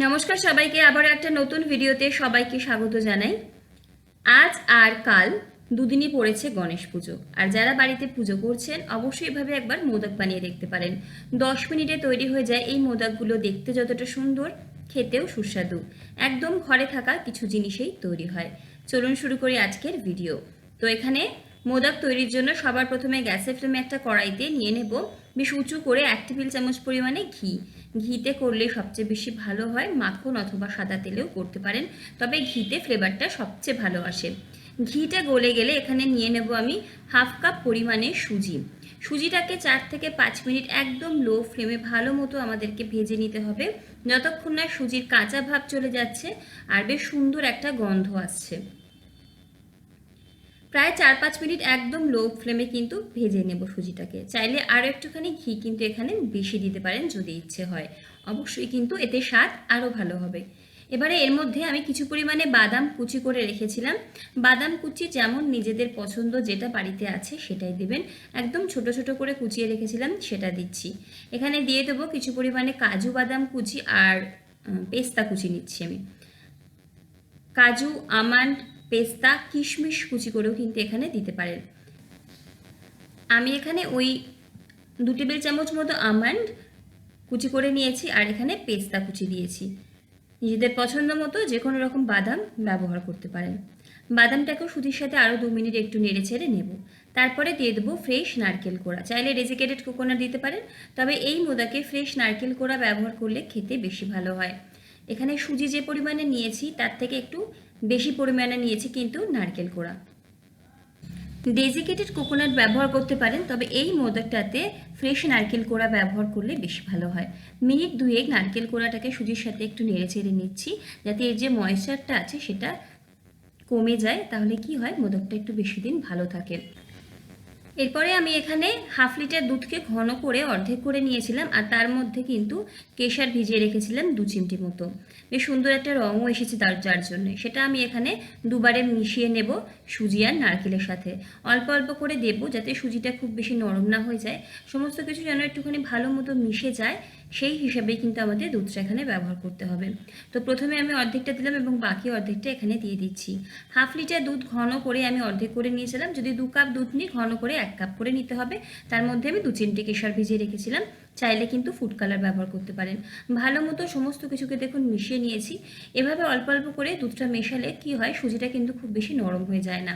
নমস্কার সবাইকে, আবার একটা নতুন ভিডিওতে সবাইকে স্বাগত জানাই। আজ আর কাল দুদিনই পড়েছে গণেশ পুজো, আর যারা বাড়িতে পুজো করছেন অবশ্যই এভাবে একবার মোদক বানিয়ে দেখতে পারেন। 10 মিনিটে তৈরি হয়ে যায় এই মোদকগুলো, দেখতে যতটা সুন্দর খেতেও সুস্বাদু। একদম ঘরে থাকা কিছু জিনিসেই তৈরি হয়। চলুন শুরু করি আজকের ভিডিও। তো এখানে মোদক তৈরির জন্য সবার প্রথমে গ্যাসের ফ্লেমে একটা কড়াইতে নিয়ে নেব বেশ উঁচু করে 1 টেবিল চামচ পরিমাণে ঘি। ঘিতে করলে সবচেয়ে বেশি ভালো হয়, মাখন অথবা সাদা তেলেও করতে পারেন, তবে ঘিতে ফ্লেভারটা সবচেয়ে ভালো আসে। ঘিটা গলে গেলে এখানে নিয়ে নেব আমি 1/2 কাপ পরিমাণে সুজি। সুজিটাকে 4 থেকে 5 মিনিট একদম লো ফ্লেমে ভালো মতো আমাদেরকে ভেজে নিতে হবে, যতক্ষণ না সুজির কাঁচা ভাব চলে যাচ্ছে আর বেশ সুন্দর একটা গন্ধ আসছে। প্রায় 4-5 মিনিট একদম লো ফ্লেমে কিন্তু ভেজে নেব সুজিটাকে। চাইলে আরও একটুখানি ঘি কিন্তু এখানে বেশি দিতে পারেন যদি ইচ্ছে হয়, অবশ্যই কিন্তু এতে স্বাদ আরও ভালো হবে। এবারে এর মধ্যে আমি কিছু পরিমাণে বাদাম কুচি করে রেখেছিলাম। বাদাম কুচি যেমন নিজেদের পছন্দ, যেটা বাড়িতে আছে সেটাই দেবেন। একদম ছোট ছোট করে কুচিয়ে রেখেছিলাম, সেটা দিচ্ছি। এখানে দিয়ে দেবো কিছু পরিমাণে কাজু বাদাম কুচি আর পেস্তা কুচি নিচ্ছি আমি। কাজু, আমন্ড, পেস্তা, কিশমিশ কুচি করেও কিন্তু এখানে দিতে পারেন। আমি এখানে ওই 2 টেবিল চামচ মতো আমন্ড কুচি করে নিয়েছি আর এখানে পেস্তা কুচি দিয়েছি। নিজেদের পছন্দ মতো যে কোনো রকম বাদাম ব্যবহার করতে পারেন। বাদামটাকেও সুজির সাথে আরও 2 মিনিট একটু নেড়ে ছেড়ে নেব। তারপরে দিয়ে দেবো ফ্রেশ নারকেল কোড়া। চাইলে ডেজিকেটেড কোকোনাট দিতে পারেন, তবে এই মোদাকে ফ্রেশ নারকেল কোড়া ব্যবহার করলে খেতে বেশি ভালো হয়। এখানে সুজি যে পরিমাণে নিয়েছি তার থেকে একটু বেশি পরিমাণে নিয়েছি কিন্তু নারকেল কোড়া। ডেজিকেটেড কোকোনাট ব্যবহার করতে পারেন, তবে এই মোদকটাতে ফ্রেশ নারকেল কোড়া ব্যবহার করলে বেশি ভালো হয়। মিনিট 2 নারকেল কোড়াটাকে সুজির সাথে একটু নেড়ে চেড়ে নিচ্ছি, যাতে এর যে ময়েশ্চারটা আছে সেটা কমে যায়, তাহলে কি হয় মোদকটা একটু বেশি দিন ভালো থাকে। এরপরে আমি এখানে 1/2 লিটার দুধকে ঘন করে অর্ধেক করে নিয়েছিলাম, আর তার মধ্যে কিন্তু কেশর ভিজিয়ে রেখেছিলাম 2 চিমটি মতো। বেশ সুন্দর একটা রঙও এসেছে যার জন্য সেটা আমি এখানে দুবারে মিশিয়ে নেব সুজি আর নারকেলের সাথে। অল্প অল্প করে দেবো যাতে সুজিটা খুব বেশি নরম না হয়ে যায়, সমস্ত কিছু যেন একটুখানি ভালো মতো মিশে যায়, সেই হিসাবেই কিন্তু আমাদের দুধটা এখানে ব্যবহার করতে হবে। তো প্রথমে আমি অর্ধেকটা দিলাম এবং বাকি অর্ধেকটা এখানে দিয়ে দিচ্ছি। 1/2 লিটার দুধ ঘন করে আমি অর্ধেক করে নিয়েছিলাম। যদি 2 কাপ দুধ নিই, ঘন করে 1 কাপ করে নিতে হবে। তার মধ্যে আমি 2 চিমটি কেশর ভিজিয়ে রেখেছিলাম, চাইলে কিন্তু ফুড কালার ব্যবহার করতে পারেন। ভালো মতো সমস্ত কিছুকে দেখুন মিশিয়ে নিয়েছি। এভাবে অল্প অল্প করে দুধটা মেশালে কি হয়, সুজিটা কিন্তু খুব বেশি নরম হয়ে যায় না।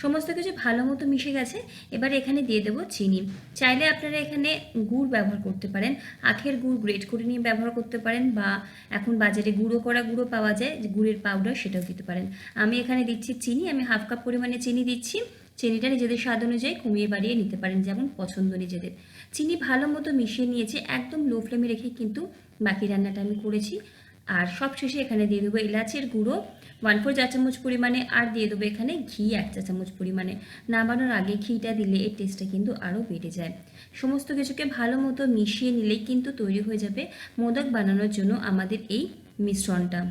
সমস্ত কিছু ভালো মতো মিশে গেছে। এবারে এখানে দিয়ে দেবো চিনি। চাইলে আপনারা এখানে গুড় ব্যবহার করতে পারেন, আখের গুড় গ্রেট করে নিয়ে ব্যবহার করতে পারেন, বা এখন বাজারে গুঁড়ো করা গুঁড়ো পাওয়া যায়, যে গুড়ের পাউডার, সেটাও দিতে পারেন। আমি এখানে দিচ্ছি চিনি। আমি 1/2 কাপ পরিমাণে চিনি দিচ্ছি। চিনিটা নিজেদের স্বাদ অনুযায়ী কমিয়ে বাড়িয়ে নিতে পারেন, যেমন পছন্দ নিজেদের। চিনি ভালো মতো মিশিয়ে নিয়েছি, একদম লো ফ্লেমে রেখে কিন্তু বাকি রান্নাটা আমি করেছি। আর সবশেষে এখানে দিয়ে দেবো এলাচের গুঁড়ো 1/4 চা চামচ পরিমাণে, আর দিয়ে দেবো এখানে ঘি 1 চা চামচ পরিমাণে। নামানোর আগে ঘিটা দিলে এর টেস্টটা কিন্তু আরও বেড়ে যায়। সমস্ত কিছুকে ভালো মতো মিশিয়ে নিলেই কিন্তু তৈরি হয়ে যাবে মোদক বানানোর জন্য আমাদের এই মিশ্রণটা।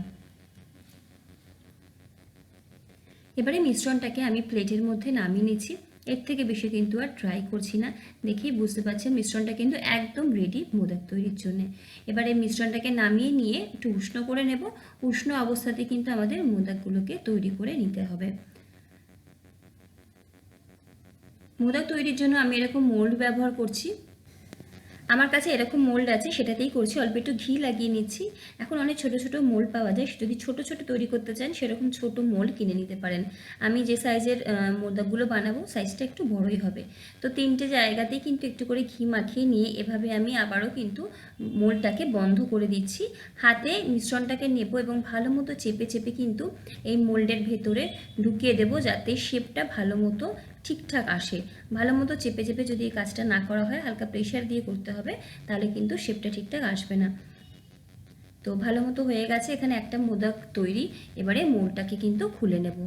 এবারে মিশ্রণটাকে আমি প্লেটের মধ্যে নামিয়ে নিচ্ছি। এর থেকে বেশি কিন্তু আর ট্রাই করছি না। দেখেই বুঝতে পারছেন মিশ্রণটা কিন্তু একদম রেডি মোদক তৈরির জন্য। এবারে মিশ্রণটাকে নামিয়ে নিয়ে একটু উষ্ণ করে নেব। উষ্ণ অবস্থাতে কিন্তু আমাদের মোদকগুলোকে তৈরি করে নিতে হবে। মোদক তৈরির জন্য আমি এরকম মোল্ড ব্যবহার করছি। আমার কাছে এরকম মোল্ড আছে, সেটাতেই করছি। অল্প একটু ঘি লাগিয়ে নিচ্ছি। এখন অনেক ছোট ছোট মোল্ড পাওয়া যায়, যদি ছোট ছোট তৈরি করতে চান সেরকম ছোট মোল্ড কিনে নিতে পারেন। আমি যে সাইজের মোদকগুলো বানাবো সাইজটা একটু বড়ই হবে। তো 3টে জায়গাতেই কিন্তু একটু করে ঘি মাখিয়ে নিয়ে এভাবে আমি আবারও কিন্তু মোল্ডটাকে বন্ধ করে দিচ্ছি। হাতে মিশ্রণটাকে নেব এবং ভালো মতো চেপে চেপে কিন্তু এই মোল্ডের ভেতরে ঢুকিয়ে দেবো, যাতে শেপটা ভালো মতো ঠিকঠাক আসে। ভালো মতো চেপে চেপে যদি এই কাজটা না করা হয়, হালকা প্রেশার দিয়ে করতে হবে, তাহলে কিন্তু শেপটা ঠিকঠাক আসবে না। তো ভালো মতো হয়ে গেছে, এখানে একটা মোদক তৈরি। এবারে মোল্ডটাকে কিন্তু খুলে নেব।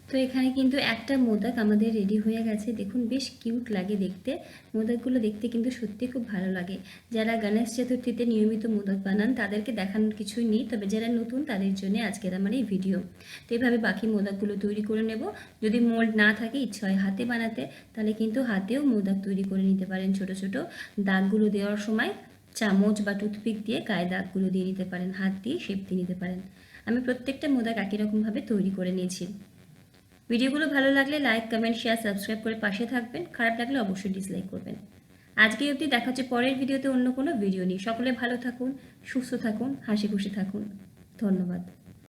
তো এখানে কিন্তু একটা মোদক আমাদের রেডি হয়ে গেছে। দেখুন বেশ কিউট লাগে দেখতে। মোদকগুলো দেখতে কিন্তু সত্যি খুব ভালো লাগে। যারা গণেশ চতুর্থীতে নিয়মিত মোদক বানান তাদেরকে দেখানোর কিছুই নেই, তবে যারা নতুন তাদের জন্য আজকের আমার এই ভিডিও। তো এইভাবে বাকি মোদকগুলো তৈরি করে নেব। যদি মোল্ড না থাকে, ইচ্ছা হয় হাতে বানাতে, তাহলে কিন্তু হাতেও মোদক তৈরি করে নিতে পারেন। ছোট ছোট দাগগুলো দেওয়ার সময় চামচ বা টুথপিক দিয়ে গায়ে দাগগুলো দিয়ে নিতে পারেন, হাত দিয়ে শেপ দিয়ে নিতে পারেন। আমি প্রত্যেকটা মোদক একই রকমভাবে তৈরি করে নিয়েছি। ভিডিওগুলো ভালো লাগলে লাইক, কমেন্ট, শেয়ার, সাবস্ক্রাইব করে পাশে থাকবেন। খারাপ লাগলে অবশ্যই ডিসলাইক করবেন। আজকে অবধি দেখা হচ্ছে পরের ভিডিওতে অন্য কোনো ভিডিও নিয়ে। সকলে ভালো থাকুন, সুস্থ থাকুন, হাসি খুশি থাকুন। ধন্যবাদ।